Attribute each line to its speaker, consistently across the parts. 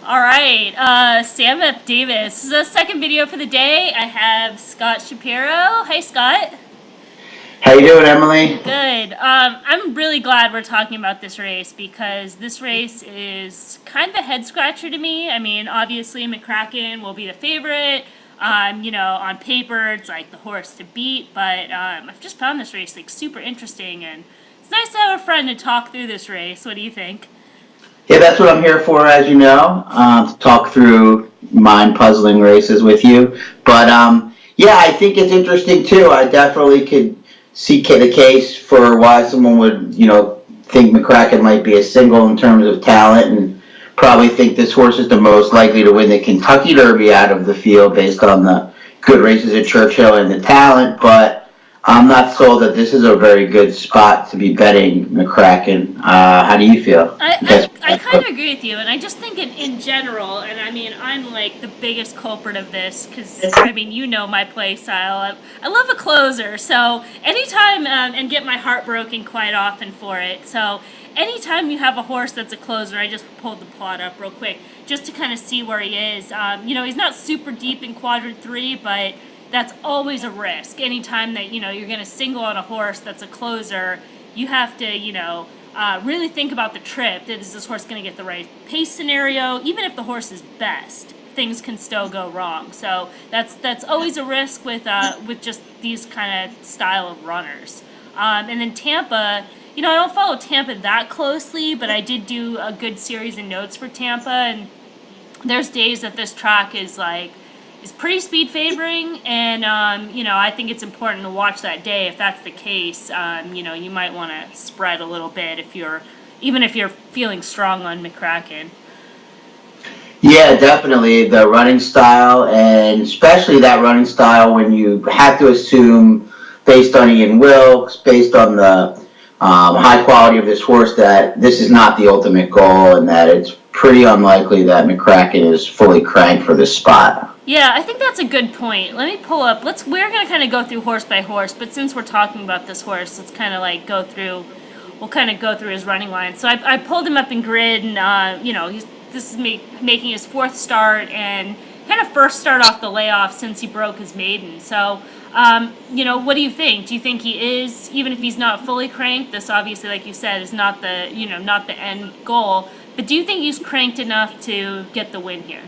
Speaker 1: All right, Sam F. Davis. This is the second video for the day. I have Scott Shapiro. Hey, Scott.
Speaker 2: How you doing, Emily?
Speaker 1: Good. I'm really glad we're talking about this race because this race is kind of a head scratcher to me. I mean, obviously McCracken will be the favorite. On paper it's like the horse to beat, but I've just found this race like super interesting, and it's nice to have a friend to talk through this race. What do you think?
Speaker 2: Yeah, that's what I'm here for, as you know, to talk through mind-puzzling races with you. But yeah, I think it's interesting too. I definitely could see the case for why someone would, think McCracken might be a single in terms of talent, and probably think this horse is the most likely to win the Kentucky Derby out of the field based on the good races at Churchill and the talent. But I'm not sold that this is a very good spot to be betting McCracken. How do you feel?
Speaker 1: I kind of agree with you, and I just think in general, and I mean, I'm like the biggest culprit of this because, I mean, you know my play style. I love a closer, so anytime, and get my heart broken quite often for it. So anytime you have a horse that's a closer, I just pulled the plot up real quick just to kind of see where he is. He's not super deep in quadrant 3, but that's always a risk. Anytime that, you're going to single on a horse that's a closer, you have to, really think about the trip. Is this horse going to get the right pace scenario? Even if the horse is best, things can still go wrong. So that's always a risk with just these kind of style of runners. And then Tampa, I don't follow Tampa that closely, but I did do a good series of notes for Tampa, and there's days that this track is pretty speed favoring, and I think it's important to watch that day. If that's the case, you might want to spread a little bit even if you're feeling strong on McCracken.
Speaker 2: Yeah, definitely the running style, and especially that running style when you have to assume, based on Ian Wilkes, based on the high quality of this horse, that this is not the ultimate goal, and that it's pretty unlikely that McCracken is fully cranked for this spot.
Speaker 1: Yeah, I think that's a good point. Let me pull up. We're gonna kind of go through horse by horse, but since we're talking about this horse, let's kind of like go through. We'll kind of go through his running line. So I pulled him up in grid, and this is making his fourth start and kind of first start off the layoff since he broke his maiden. So, what do you think? Do you think he is, even if he's not fully cranked? This obviously, like you said, is not the end goal. But do you think he's cranked enough to get the win here?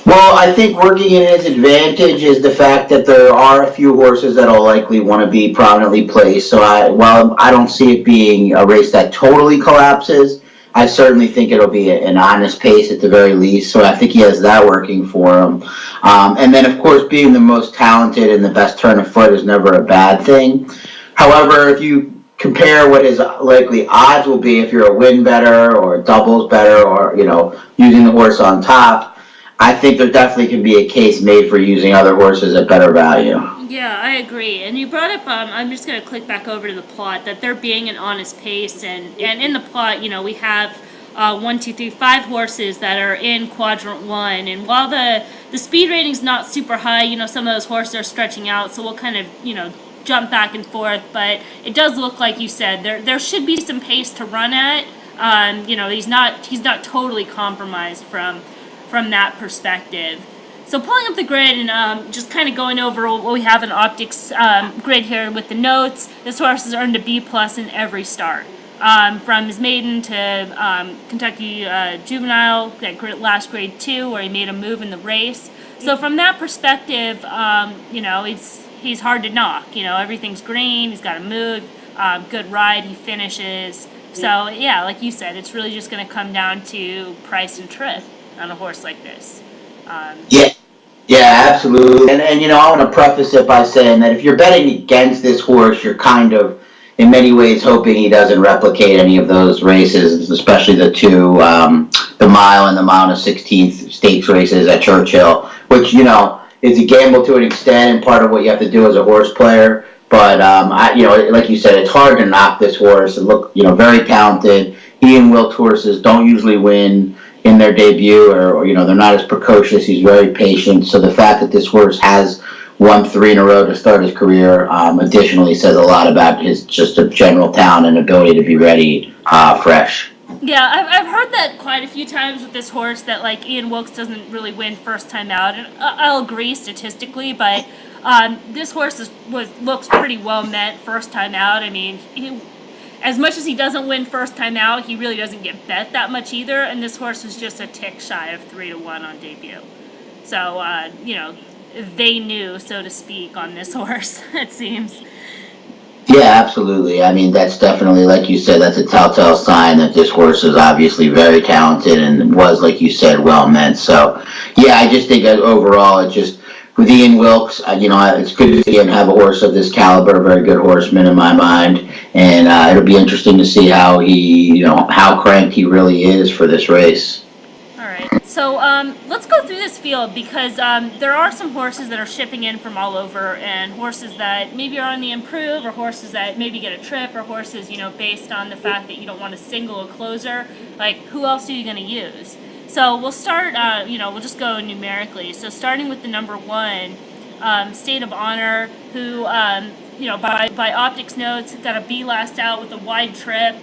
Speaker 2: Well, I think working in his advantage is the fact that there are a few horses that'll likely want to be prominently placed. So while I don't see it being a race that totally collapses, I certainly think it'll be an honest pace at the very least. So I think he has that working for him. And then, of course, being the most talented and the best turn of foot is never a bad thing. However, if you compare what his likely odds will be if you're a win better or doubles better, or using the horse on top, I think there definitely can be a case made for using other horses at better value.
Speaker 1: Yeah, I agree. And you brought up, I'm just going to click back over to the plot, that there being an honest pace. And in the plot, we have 5 horses that are in quadrant 1. And while the speed rating's not super high, some of those horses are stretching out. So we'll kind of, jump back and forth. But it does look like you said, there should be some pace to run at. He's not totally compromised from that perspective. So pulling up the grid and just kind of going over what we have in optics grid here with the notes. This horse has earned a B plus in every start. From his maiden to Kentucky Juvenile, that last grade 2 where he made a move in the race. So from that perspective, he's hard to knock. Everything's green. He's got a move, good ride. He finishes. So yeah, like you said, it's really just going to come down to price and trip on a horse like this.
Speaker 2: Yeah, yeah, absolutely. And I want to preface it by saying that if you're betting against this horse, you're kind of, in many ways, hoping he doesn't replicate any of those races, especially the two, the mile and the mile and 16th stakes races at Churchill, which, is a gamble to an extent and part of what you have to do as a horse player. But, like you said, it's hard to knock this horse. It look, very talented. Ian Wilkes horses don't usually win in their debut, or they're not as precocious. He's very patient. So the fact that this horse has won 3 in a row to start his career, additionally says a lot about his just a general talent and ability to be ready fresh.
Speaker 1: Yeah, I've heard that quite a few times with this horse that like Ian Wilkes doesn't really win first time out, and I'll agree statistically, but this horse looks pretty well met first time out. I mean, as much as he doesn't win first time out, he really doesn't get bet that much either, and this horse was just a tick shy of 3-1 on debut. So they knew, so to speak, on this horse. It seems.
Speaker 2: Yeah, absolutely. I mean, that's definitely, like you said, that's a telltale sign that this horse is obviously very talented and was, like you said, well meant. So, yeah, I just think that overall, it just with Ian Wilkes, it's good to see him have a horse of this caliber, a very good horseman in my mind, and it'll be interesting to see how cranked he really is for this race.
Speaker 1: All right, so let's go through this field because there are some horses that are shipping in from all over, and horses that maybe are on the improve, or horses that maybe get a trip, or horses based on the fact that you don't want to single a closer. Like, who else are you going to use? So we'll start. We'll just go numerically. So starting with the number one, State of Honor, who by optics notes got a B last out with a wide trip.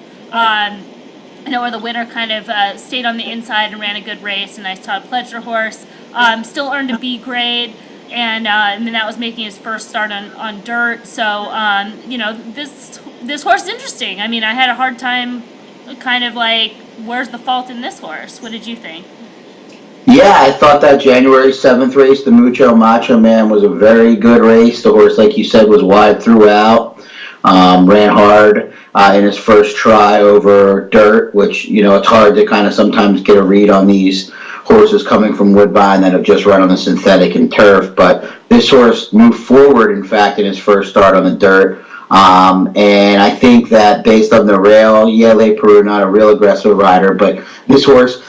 Speaker 1: Where the winner kind of stayed on the inside and ran a good race, a nice top pleasure horse. Still earned a B grade, and then that was making his first start on dirt. So this horse is interesting. I mean, I had a hard time, kind of like, where's the fault in this horse? What did you think?
Speaker 2: Yeah, I thought that January 7th race, the Mucho Macho Man, was a very good race. The horse, like you said, was wide throughout, ran hard in his first try over dirt, which, it's hard to kind of sometimes get a read on these horses coming from Woodbine that have just run on the synthetic and turf. But this horse moved forward, in fact, in his first start on the dirt. And I think that based on the rail, yeah, Le Peru, not a real aggressive rider, but this horse,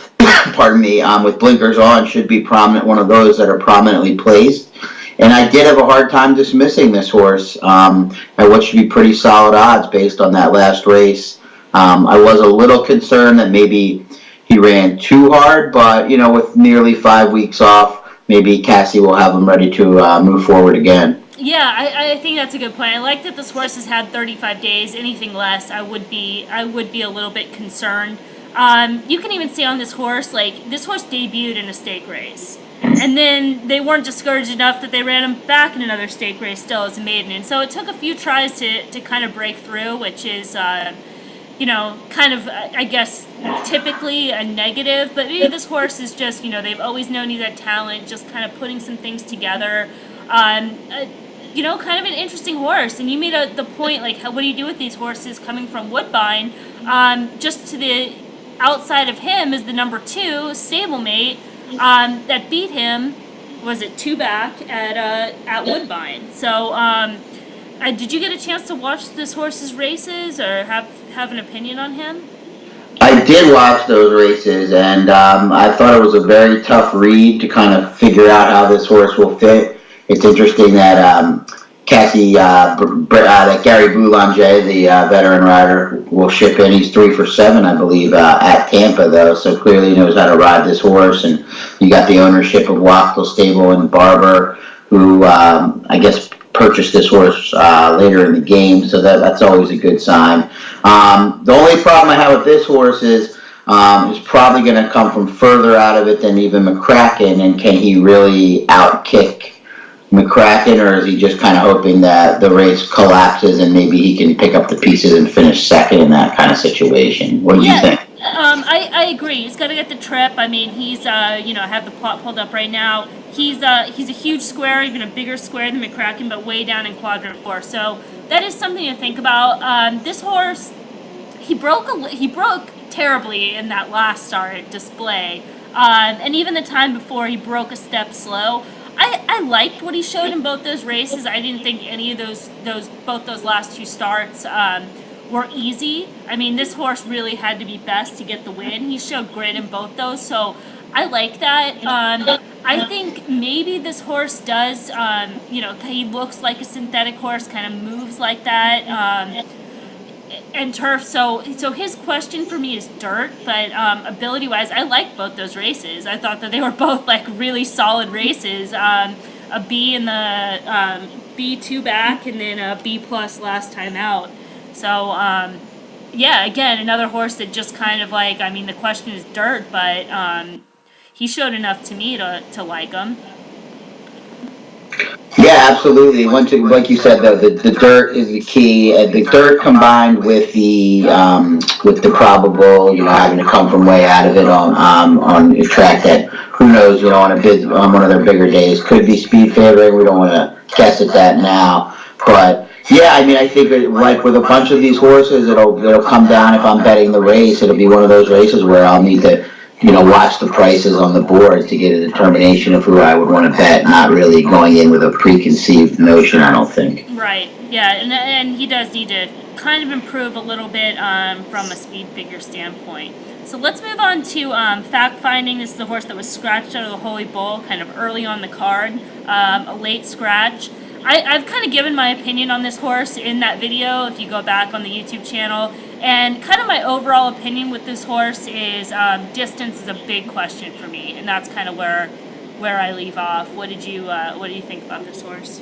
Speaker 2: pardon me, with blinkers on, should be prominent, one of those that are prominently placed. And I did have a hard time dismissing this horse at what should be pretty solid odds based on that last race. I was a little concerned that maybe he ran too hard, but, with nearly 5 weeks off, maybe Cassie will have him ready to move forward again.
Speaker 1: Yeah, I think that's a good point. I like that this horse has had 35 days. Anything less, I would be a little bit concerned. You can even see on this horse, like, this horse debuted in a stake race. And then they weren't discouraged enough that they ran him back in another stake race still as a maiden. And so it took a few tries to kind of break through, which is, kind of, I guess, typically a negative. But maybe this horse is just, they've always known he's had talent, just kind of putting some things together. Kind of an interesting horse. And you made the point, like, what do you do with these horses coming from Woodbine? Just to the outside of him is the number two stablemate that beat him. Was it two back at Woodbine? So, did you get a chance to watch this horse's races or have an opinion on him?
Speaker 2: I did watch those races, and I thought it was a very tough read to kind of figure out how this horse will fit. It's interesting that that Gary Boulanger, the veteran rider, will ship in. He's 3 for 7, I believe, at Tampa, though, so clearly he knows how to ride this horse. And you got the ownership of Wachtell Stable and Barber, who I guess purchased this horse later in the game, so that's always a good sign. The only problem I have with this horse is probably going to come from further out of it than even McCracken, and can he really outkick McCracken, or is he just kind of hoping that the race collapses and maybe he can pick up the pieces and finish second in that kind of situation? What do you think?
Speaker 1: I agree. He's got to get the trip. I mean, he's I have the plot pulled up right now. He's a huge square, even a bigger square than McCracken, but way down in quadrant 4. So that is something to think about. This horse, he broke terribly in that last start display, and even the time before he broke a step slow. I liked what he showed in both those races. I didn't think any of both those last two starts were easy. I mean, this horse really had to be best to get the win. He showed grit in both those, so I like that. I think maybe this horse does, he looks like a synthetic horse, kind of moves like that. And turf, so his question for me is dirt, but ability-wise, I liked both those races. I thought that they were both like really solid races. A B in the B2 back, and then a B plus last time out. So yeah, again, another horse that just kind of like, I mean, the question is dirt, but he showed enough to me to like him.
Speaker 2: Yeah, absolutely. Once, like you said, though, the dirt is the key. The dirt combined with the probable, having to come from way out of it on a track that who knows, on one of their bigger days could be speed favoring. We don't want to guess at that now, but yeah, I mean, I think like with a bunch of these horses, it'll come down. If I'm betting the race, it'll be one of those races where I'll need to watch the prices on the board to get a determination of who I would want to bet, not really going in with a preconceived notion, I don't think.
Speaker 1: Right. Yeah, and he does need to kind of improve a little bit from a speed figure standpoint. So let's move on to fact finding. This is the horse that was scratched out of the Holy Bull kind of early on the card, a late scratch. I've kind of given my opinion on this horse in that video, if you go back on the YouTube channel. And kind of my overall opinion with this horse is distance is a big question for me, and that's kind of where I leave off. What do you think about this horse?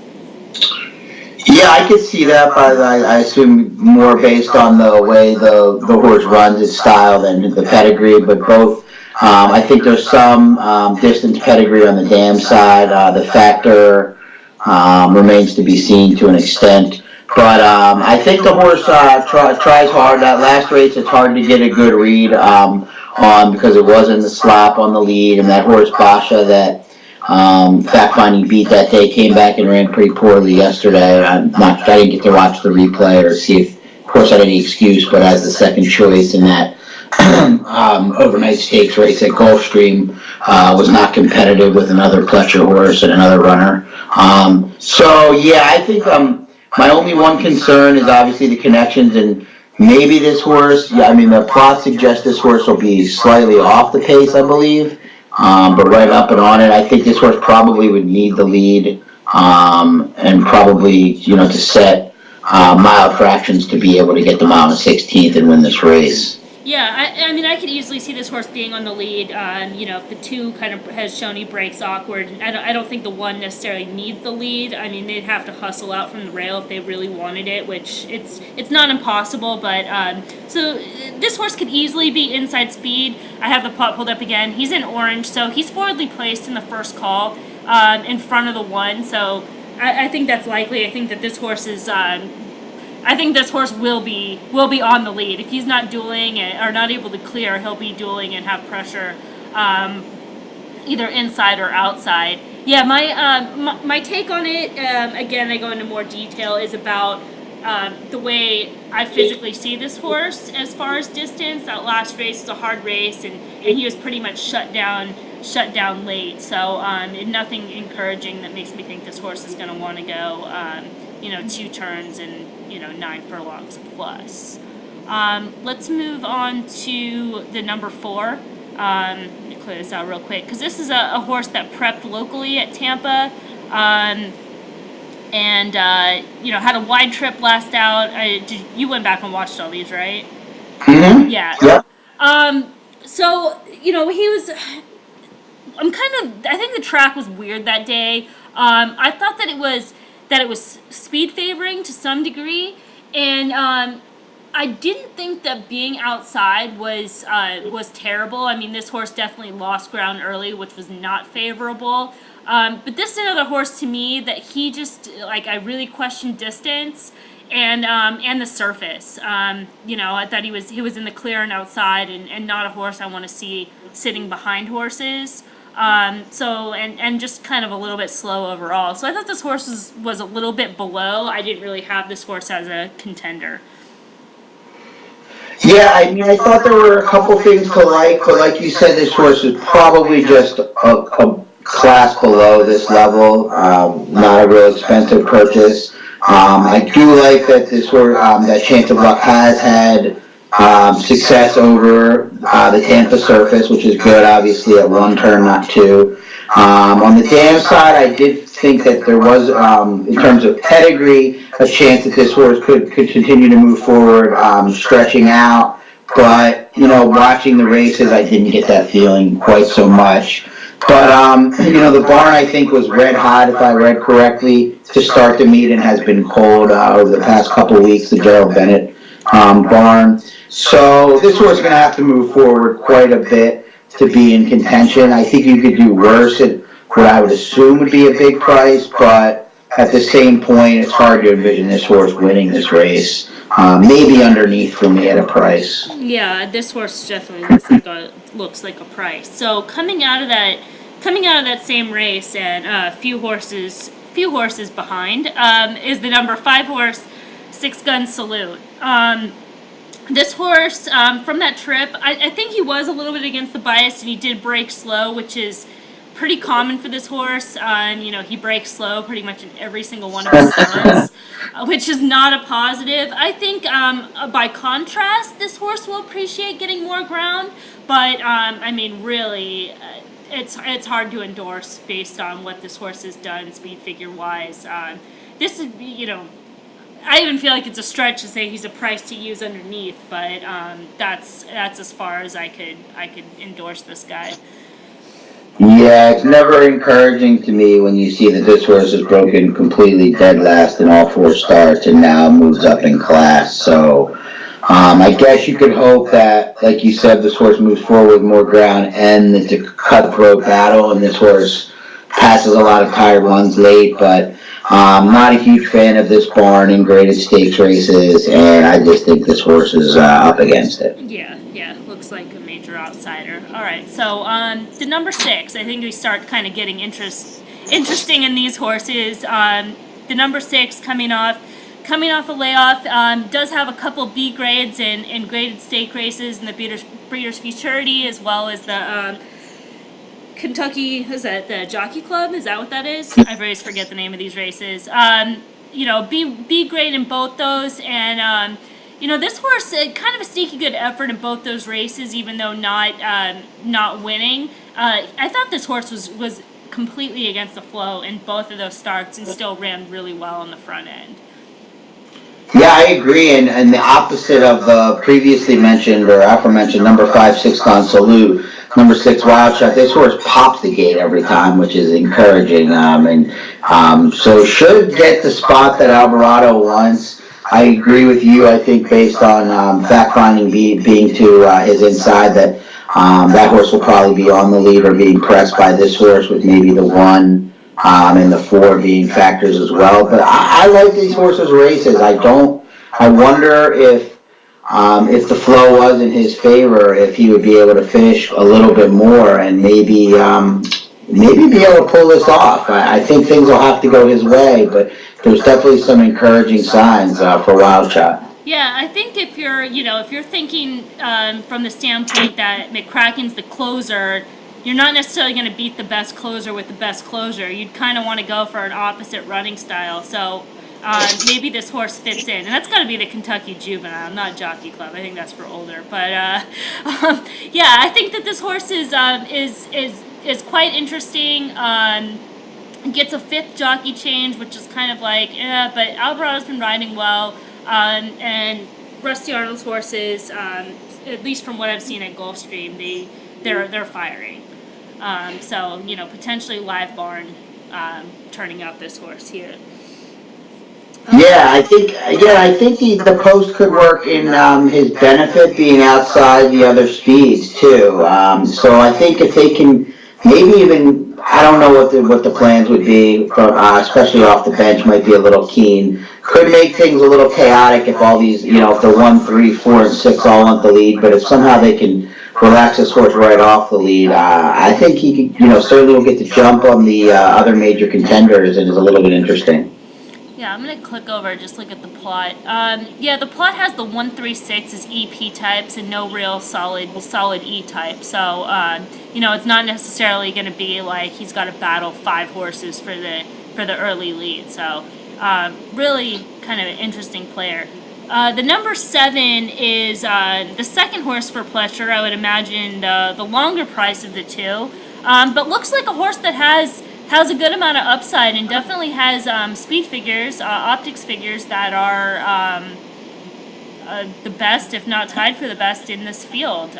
Speaker 2: Yeah, I could see that, but I assume more based on the way the horse runs its style than the pedigree, but both. I think there's some distance pedigree on the dam side. The factor remains to be seen to an extent. But I think the horse tries hard. That last race, it's hard to get a good read on because it was in the slop on the lead, and that horse Basha that fact finding beat that day came back and ran pretty poorly yesterday. I didn't get to watch the replay or see if, of course, I had any excuse, but as the second choice in that overnight stakes race at Gulfstream was not competitive with another Pletcher horse and another runner. So yeah, I think my only one concern is obviously the connections and maybe this horse. Yeah, I mean the plot suggests this horse will be slightly off the pace, I believe. But right up and on it, I think this horse probably would need the lead, and probably, to set mile fractions to be able to get them out in the 16th and win this race.
Speaker 1: Yeah, I mean, I could easily see this horse being on the lead. If the two kind of has shown he breaks awkward, I don't think the one necessarily needs the lead. I mean, they'd have to hustle out from the rail if they really wanted it, which it's not impossible. But so this horse could easily be inside speed. I have the pot pulled up again. He's in orange, so he's forwardly placed in the first call, in front of the one. So I think that's likely. I think that this horse is. I think this horse will be on the lead. If he's not dueling or not able to clear, he'll be dueling and have pressure, either inside or outside. Yeah, my take on it, again, I go into more detail, is about the way I physically see this horse as far as distance. That last race was a hard race, and he was pretty much shut down late. So nothing encouraging that makes me think this horse is going to want to go 2 turns and 9 furlongs plus. Let's move on to the number 4. Let me clear this out real quick because this is a horse that prepped locally at Tampa, and had a wide trip last out. You went back and watched all these, right?
Speaker 2: Mm-hmm.
Speaker 1: Yeah.
Speaker 2: Yep.
Speaker 1: So he was. I think the track was weird that day. I thought that it was speed favoring to some degree, and I didn't think that being outside was terrible. I mean, this horse definitely lost ground early, which was not favorable. But this is another horse to me that he just I really questioned distance and the surface. I thought he was in the clear and outside, and not a horse I want to see sitting behind horses. And just kind of a little bit slow overall. So I thought this horse was a little bit below. I didn't really have this horse as a contender.
Speaker 2: Yeah, I mean, I thought there were a couple things to like, but like you said, this horse is probably just a class below this level. Not a real expensive purchase. I do like that this horse, that Chance of Luck has had success over the Tampa surface, which is good, obviously, at 1 turn, not 2. On the dam side, I did think that there was, in terms of pedigree, a chance that this horse could continue to move forward, stretching out. But, watching the races, I didn't get that feeling quite so much. But, the barn, I think, was red hot, if I read correctly, to start the meet and has been cold over the past couple of weeks, the Gerald Bennett barn. So this horse is going to have to move forward quite a bit to be in contention. I think you could do worse at what I would assume would be a big price, but at the same point, it's hard to envision this horse winning this race. Maybe underneath for me at a price.
Speaker 1: Yeah, this horse definitely looks like a price. So coming out of that same race and a few horses behind is the number 5 horse, Six Gun Salute. This horse from that trip, I think he was a little bit against the bias, and he did break slow, which is pretty common for this horse. He breaks slow pretty much in every single one of his starts, which is not a positive. I think by contrast, this horse will appreciate getting more ground, but really, it's hard to endorse based on what this horse has done speed figure wise. This is I even feel like it's a stretch to say he's a price to use underneath, but that's as far as I could endorse this guy.
Speaker 2: Yeah, it's never encouraging to me when you see that this horse has broken completely dead last in all 4 starts and now moves up in class. So I guess you could hope that, like you said, this horse moves forward with more ground and it's a cutthroat battle and this horse passes a lot of tired ones late, but not a huge fan of this barn in graded stakes races, and I just think this horse is up against it.
Speaker 1: Yeah, looks like a major outsider. All right, so the number 6, I think we start kind of getting interesting in these horses. The number 6 coming off a layoff, does have a couple B grades in graded stake races in the Breeders' Futurity, as well as the Kentucky, is that the Jockey Club? Is that what that is? I always forget the name of these races. B grade in both those, and this horse kind of a sneaky good effort in both those races, even though not winning. I thought this horse was completely against the flow in both of those starts and still ran really well on the front end.
Speaker 2: Yeah, I agree, and the opposite of the previously mentioned or aforementioned number 5, Six Gun Salute, number 6, Wild Shot. This horse pops the gate every time, which is encouraging, so should get the spot that Alvarado wants. I agree with you. I think based on fact finding being to his inside that that horse will probably be on the lead or being pressed by this horse with maybe the 1. And the 4 being factors as well. But I like these horses' races. I wonder if the flow was in his favor, if he would be able to finish a little bit more and maybe be able to pull this off. I think things will have to go his way, but there's definitely some encouraging signs for Wild Shot.
Speaker 1: Yeah, I think if you're thinking from the standpoint that McCracken's the closer, you're not necessarily going to beat the best closer with the best closer. You'd kind of want to go for an opposite running style. So maybe this horse fits in, and that's got to be the Kentucky Juvenile, not Jockey Club. I think that's for older. But yeah, I think that this horse is quite interesting. Gets a 5th jockey change, which is kind of like, but Alvarado's been riding well, and Rusty Arnold's horses, at least from what I've seen at Gulfstream, they're firing. So potentially Live Barn turning out this horse here.
Speaker 2: Yeah, I think the post could work in his benefit, being outside the other speeds too. So I think if they can maybe even, I don't know what the plans would be, for, especially off the bench, might be a little keen. Could make things a little chaotic if all these, if they're 1, 3, 4, and 6 all want the lead. But if somehow they can relax this horse right off the lead, I think he could, certainly will get to jump on the other major contenders and is a little bit interesting.
Speaker 1: Yeah, I'm going to click over and just look at the plot. The plot has the 136 as EP types and no real solid E type. So, it's not necessarily going to be like he's got to battle 5 horses for the early lead. So, really kind of an interesting player. The number 7 is the second horse for Pletcher. I would imagine the longer price of the 2, but looks like a horse that has a good amount of upside and definitely has speed figures, optics figures that are the best, if not tied for the best in this field.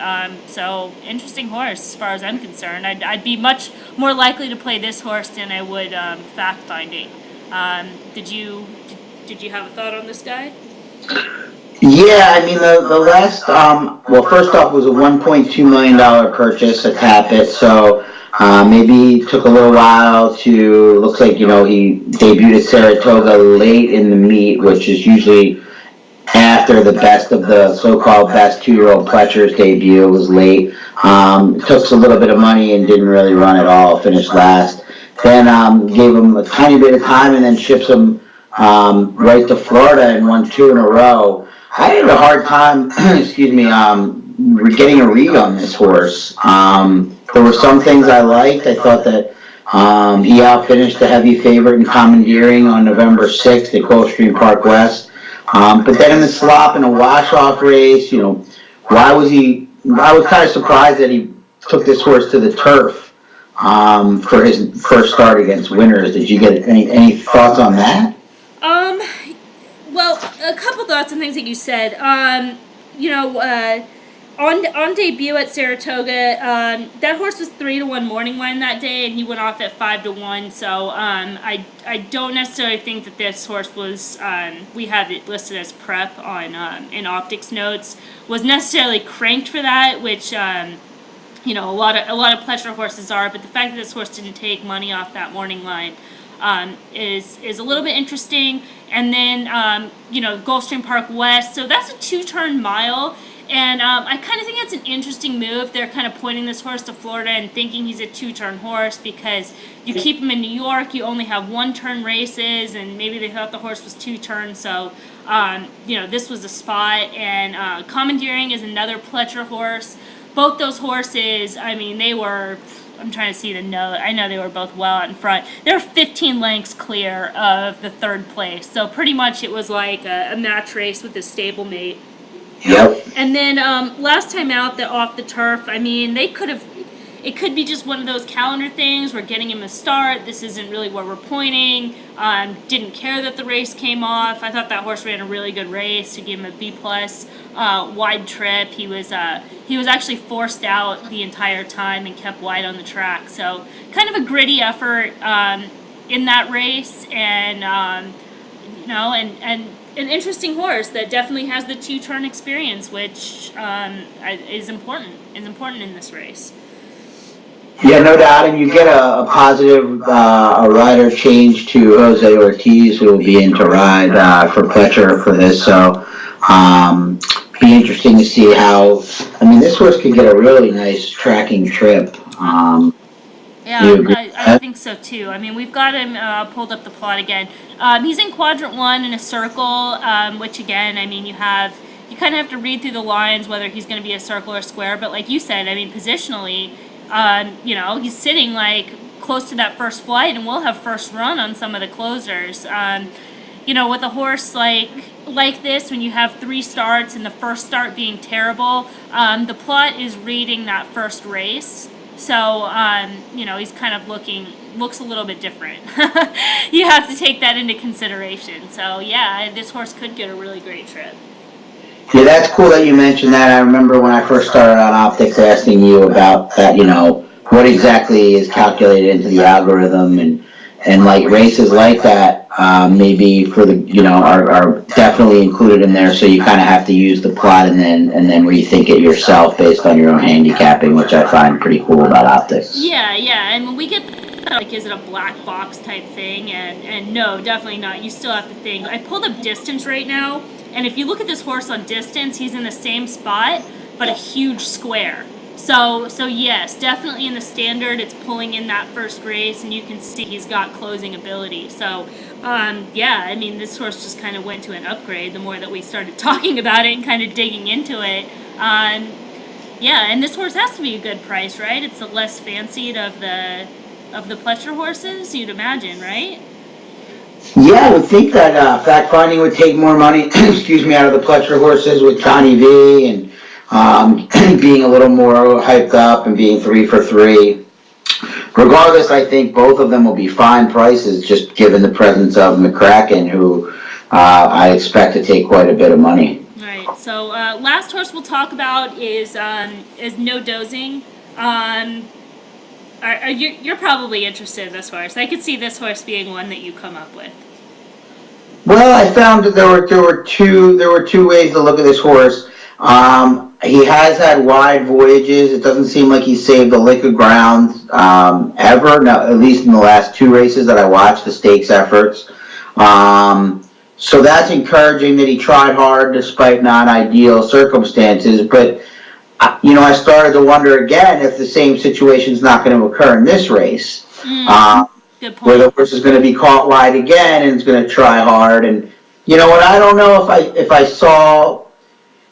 Speaker 1: So interesting horse as far as I'm concerned. I'd be much more likely to play this horse than I would fact finding. Did you have a thought on this guy?
Speaker 2: Yeah, I mean the last well, first off was a $1.2 million purchase to tap it, so maybe took a little while to. Looks like he debuted at Saratoga late in the meet, which is usually after the best of the so-called best 2-year-old Pletcher's debut. Was late. Took us a little bit of money and didn't really run at all. Finished last. Then gave him a tiny bit of time and then ships him right to Florida and won 2 in a row. I had a hard time, excuse me, getting a read on this horse. There were some things I liked. I thought that he outfinished the heavy favorite in commandeering on November 6th at Gulfstream Park West. But then in the slop in a wash-off race, why was he? I was kind of surprised that he took this horse to the turf for his first start against winners. Did you get any thoughts on that?
Speaker 1: Um, well, a couple thoughts on things that you said. You know, on debut at Saratoga, that horse was 3-1 morning line that day, and he went off at 5-1. So I don't necessarily think that this horse was we have it listed as prep on in optics notes, was necessarily cranked for that, which a lot of pleasure horses are. But the fact that this horse didn't take money off that morning line is a little bit interesting. And then Gulfstream Park West, so that's a 2-turn mile. And I kind of think that's an interesting move. They're kind of pointing this horse to Florida and thinking he's a 2-turn horse because you keep him in New York, you only have 1-turn races, and maybe they thought the horse was 2-turn. So, this was a spot. And commandeering is another Pletcher horse. Both those horses, I mean, they were. I'm trying to see the note. I know they were both well out in front. They were 15 lengths clear of the third place. So pretty much it was like a match race with the stablemate.
Speaker 2: Yep.
Speaker 1: And then last time out, off the turf, I mean, they could have. It could be just one of those calendar things. We're getting him a start. This isn't really where we're pointing. Didn't care that the race came off. I thought that horse ran a really good race. To give him a B+, wide trip. He was actually forced out the entire time and kept wide on the track. So kind of a gritty effort in that race, and and an interesting horse that definitely has the 2-turn experience, which is important in this race.
Speaker 2: Yeah, no doubt, and you get a positive a rider change to Jose Ortiz, who will be in to ride for Pletcher for this. So, be interesting to see how. I mean, this horse could get a really nice tracking trip.
Speaker 1: Yeah, I think so too. I mean, we've got him pulled up the plot again. He's in quadrant 1 in a circle, which again, I mean, you kind of have to read through the lines whether he's going to be a circle or square. But like you said, I mean, positionally, he's sitting like close to that first flight, and we'll have first run on some of the closers. With a horse like this, when you have 3 starts and the first start being terrible, the plot is reading that first race. So, he's kind of looks a little bit different. You have to take that into consideration. So, yeah, this horse could get a really great trip.
Speaker 2: Yeah, that's cool that you mentioned that. I remember when I first started on optics asking you about that, what exactly is calculated into the algorithm, and like races like that, maybe for the, are definitely included in there. So you kind of have to use the plot and then rethink it yourself based on your own handicapping, which I find pretty cool about optics.
Speaker 1: Yeah, and when we get like, is it a black box type thing? And no, definitely not. You still have to think. I pulled up distance right now, and if you look at this horse on distance, he's in the same spot, but a huge square. So yes, definitely in the standard, it's pulling in that first race, and you can see he's got closing ability. So, I mean, this horse just kind of went to an upgrade the more that we started talking about it and kind of digging into it. And this horse has to be a good price, right? It's the less fancied of the Pletcher horses, you'd imagine, right?
Speaker 2: Yeah, I would think that fact finding would take more money, excuse me, out of the Pletcher horses with Johnny V and being a little more hyped up and being 3 for 3. Regardless, I think both of them will be fine prices, just given the presence of McCracken, who I expect to take quite a bit of money.
Speaker 1: Right. So last horse we'll talk about is No Dozing. You're probably interested in this horse. I could see this horse being one that you come up with.
Speaker 2: Well, I found that there were two ways to look at this horse. He has had wide voyages. It doesn't seem like he's saved a lick of ground ever. No, at least in the last two races that I watched, the stakes efforts. So that's encouraging that he tried hard despite not ideal circumstances. But I started to wonder again if the same situation is not going to occur in this race.
Speaker 1: Good point.
Speaker 2: Where the horse is going to be caught wide again and is going to try hard. And what, I don't know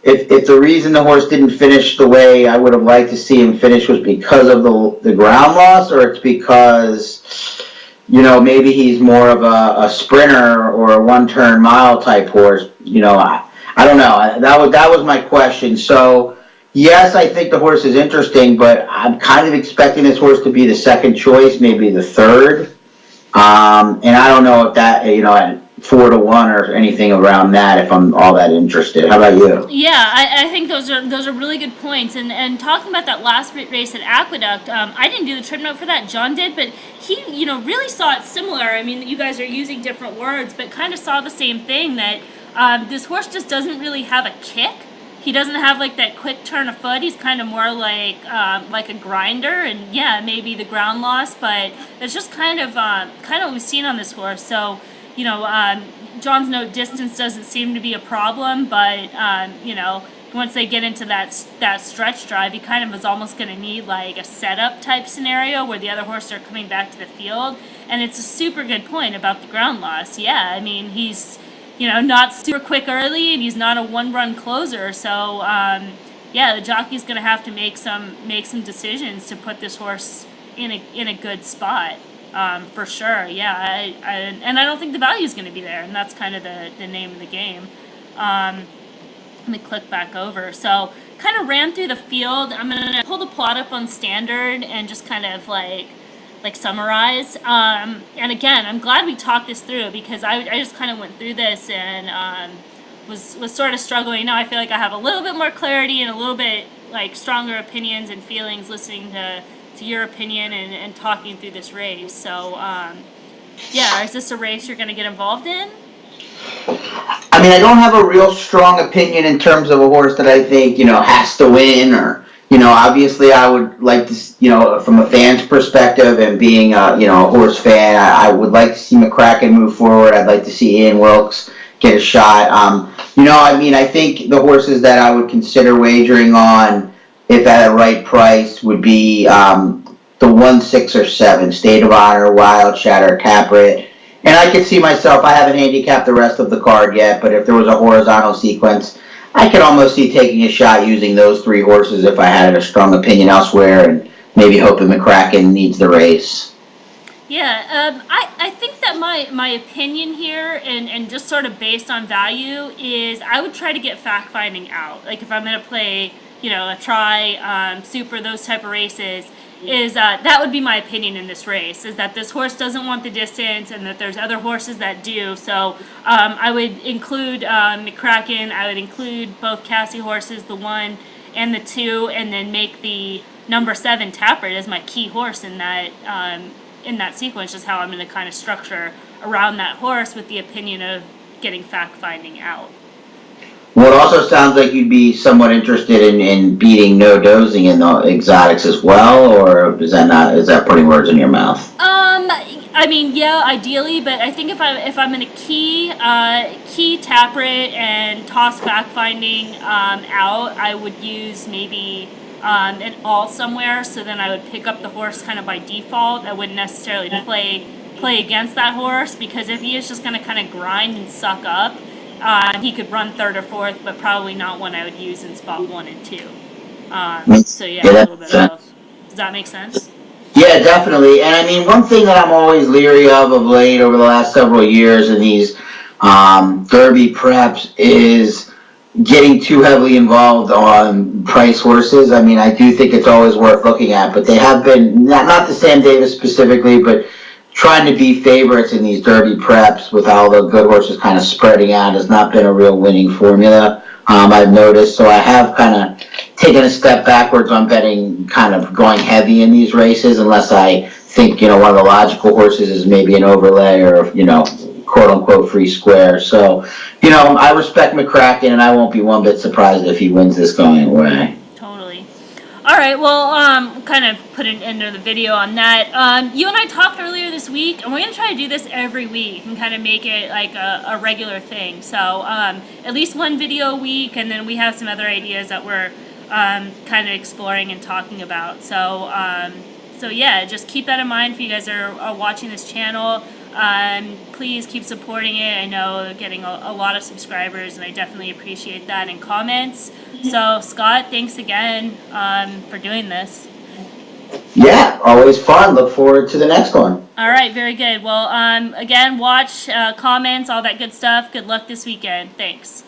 Speaker 2: if the reason the horse didn't finish the way I would have liked to see him finish was because of the ground loss, or it's because maybe he's more of a sprinter or a one-turn mile type horse. I don't know. That was my question. So yes, I think the horse is interesting, but I'm kind of expecting this horse to be the second choice, maybe the third. And I don't know if that, at 4-1 or anything around that, if I'm all that interested. How about you?
Speaker 1: Yeah, I think those are really good points. And talking about that last race at Aqueduct, I didn't do the trip note for that. John did, but he really saw it similar. I mean, you guys are using different words, but kind of saw the same thing, that this horse just doesn't really have a kick. He doesn't have like that quick turn of foot. He's kind of more like a grinder, and yeah, maybe the ground loss, but it's just kind of what we've seen on this horse. So, John's note, distance doesn't seem to be a problem, but once they get into that stretch drive, he kind of is almost going to need like a setup type scenario where the other horses are coming back to the field. And it's a super good point about the ground loss. Yeah, I mean, he's not super quick early, and he's not a one-run closer. So, the jockey's going to have to make some decisions to put this horse in a good spot, for sure. Yeah, and I don't think the value is going to be there, and that's kind of the name of the game. Let me click back over. So, kind of ran through the field. I'm going to pull the plot up on standard and just kind of like summarize. And again, I'm glad we talked this through, because I just kind of went through this and was sort of struggling. Now I feel like I have a little bit more clarity and a little bit like stronger opinions and feelings listening to your opinion and talking through this race. So is this a race you're going to get involved in?
Speaker 2: I mean, I don't have a real strong opinion in terms of a horse that I think has to win, or obviously I would like to, from a fan's perspective and being a horse fan, I would like to see McCracken move forward. I'd like to see Ian Wilkes get a shot. I think the horses that I would consider wagering on, if at a right price, would be the 1, 6, or 7, State of Honor, Wild, Shatter, Caprit. And I could see myself, I haven't handicapped the rest of the card yet, but if there was a horizontal sequence, I could almost see taking a shot using those 3 horses if I had a strong opinion elsewhere, and maybe hoping McCracken needs the race.
Speaker 1: Yeah, I think that my opinion here, and just sort of based on value, is I would try to get fact finding out. Like if I'm going to play, a try, super, those type of races, is that would be my opinion in this race, is that this horse doesn't want the distance and that there's other horses that do. So I would include McCracken, I would include both Cassie horses, the 1 and the 2, and then make the number 7 Tappert as my key horse in that sequence, is how I'm going to kind of structure around that horse with the opinion of getting fact finding out.
Speaker 2: Well, it also sounds like you'd be somewhat interested in beating No Dozing in the exotics as well, or is that putting words in your mouth?
Speaker 1: I mean, yeah, ideally, but I think if I'm in a key Tappert and toss fact finding out, I would use maybe an alt somewhere. So then I would pick up the horse kind of by default. I wouldn't necessarily play against that horse, because if he is just going to kind of grind and suck up, he could run 3rd or 4th, but probably not one I would use in spot 1 and 2. So yeah, a little bit of both. Does that make sense?
Speaker 2: Yeah, definitely. And I mean, one thing that I'm always leery of late over the last several years in these Derby preps is getting too heavily involved on price horses. I mean, I do think it's always worth looking at, but they have been, not the Sam Davis specifically, but trying to be favorites in these Derby preps with all the good horses kind of spreading out has not been a real winning formula, I've noticed. So I have kind of taken a step backwards on betting, kind of going heavy in these races, unless I think, one of the logical horses is maybe an overlay, or, quote unquote free square. So, I respect McCracken, and I won't be one bit surprised if he wins this going away.
Speaker 1: Totally. All right, well, kind of put an end to the video on that. You and I talked earlier this week, and we're going to try to do this every week and kind of make it like a regular thing. So at least one video a week, and then we have some other ideas that we're kind of exploring and talking about. So yeah, just keep that in mind if you guys are watching this channel. Please keep supporting it. I know getting a lot of subscribers, and I definitely appreciate that, and comments. So, Scott, thanks again for doing this.
Speaker 2: Yeah, always fun. Look forward to the next one.
Speaker 1: All right, very good. Well, again, watch, comments, all that good stuff. Good luck this weekend. Thanks.